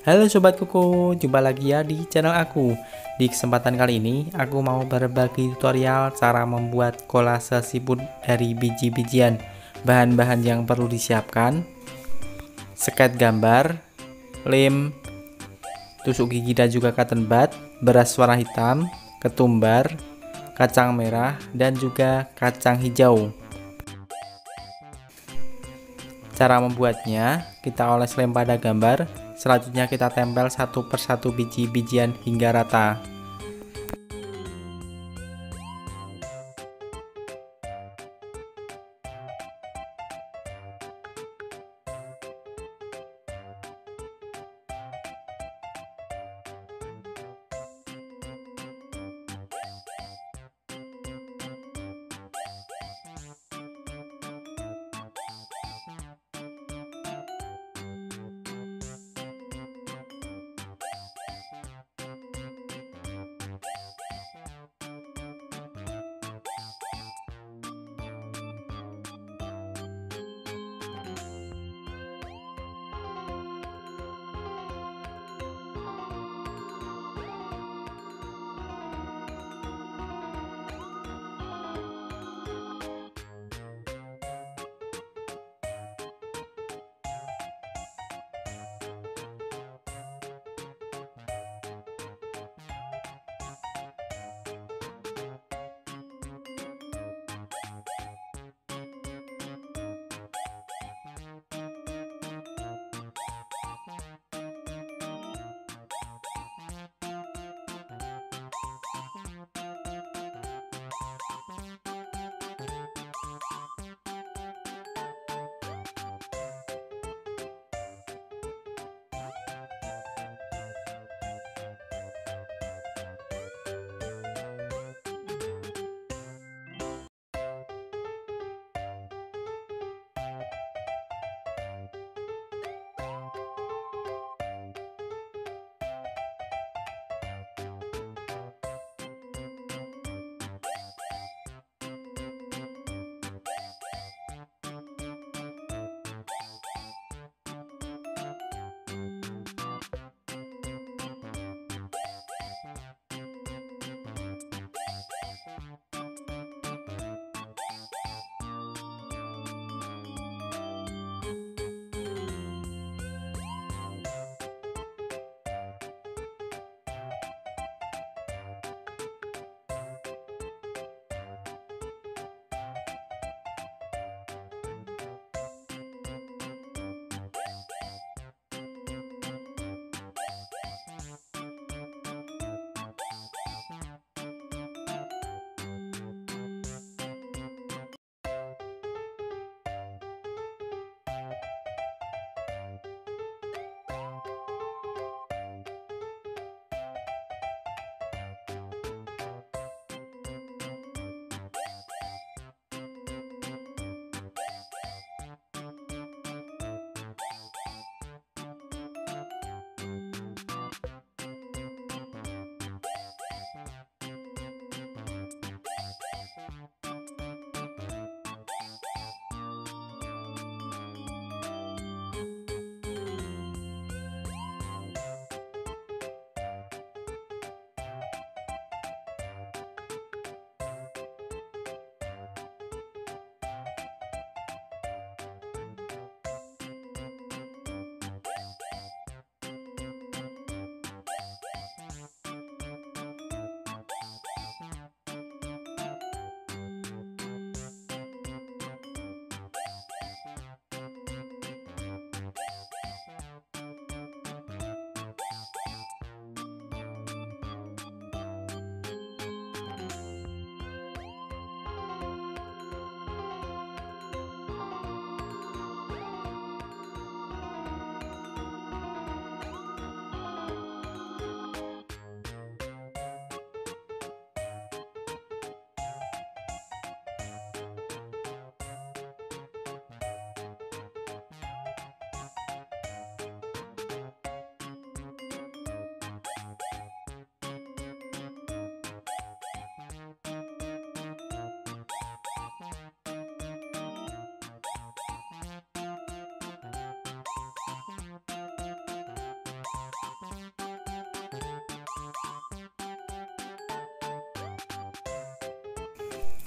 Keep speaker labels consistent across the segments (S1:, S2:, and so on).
S1: Halo sobat Koko, jumpa lagi ya di channel aku. Di kesempatan kali ini aku mau berbagi tutorial cara membuat kolase siput dari biji-bijian. Bahan-bahan yang perlu disiapkan: skets gambar, lem, tusuk gigi dan juga cotton bud, beras warna hitam, ketumbar, kacang merah dan juga kacang hijau. Cara membuatnya, kita oles lem pada gambar. Selanjutnya kita tempel satu persatu biji-bijian hingga rata.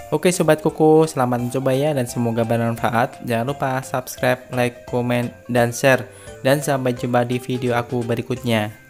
S1: Oke sobat Koko, selamat mencoba ya dan semoga bermanfaat. Jangan lupa subscribe, like, komen, dan share. Dan sampai jumpa di video aku berikutnya.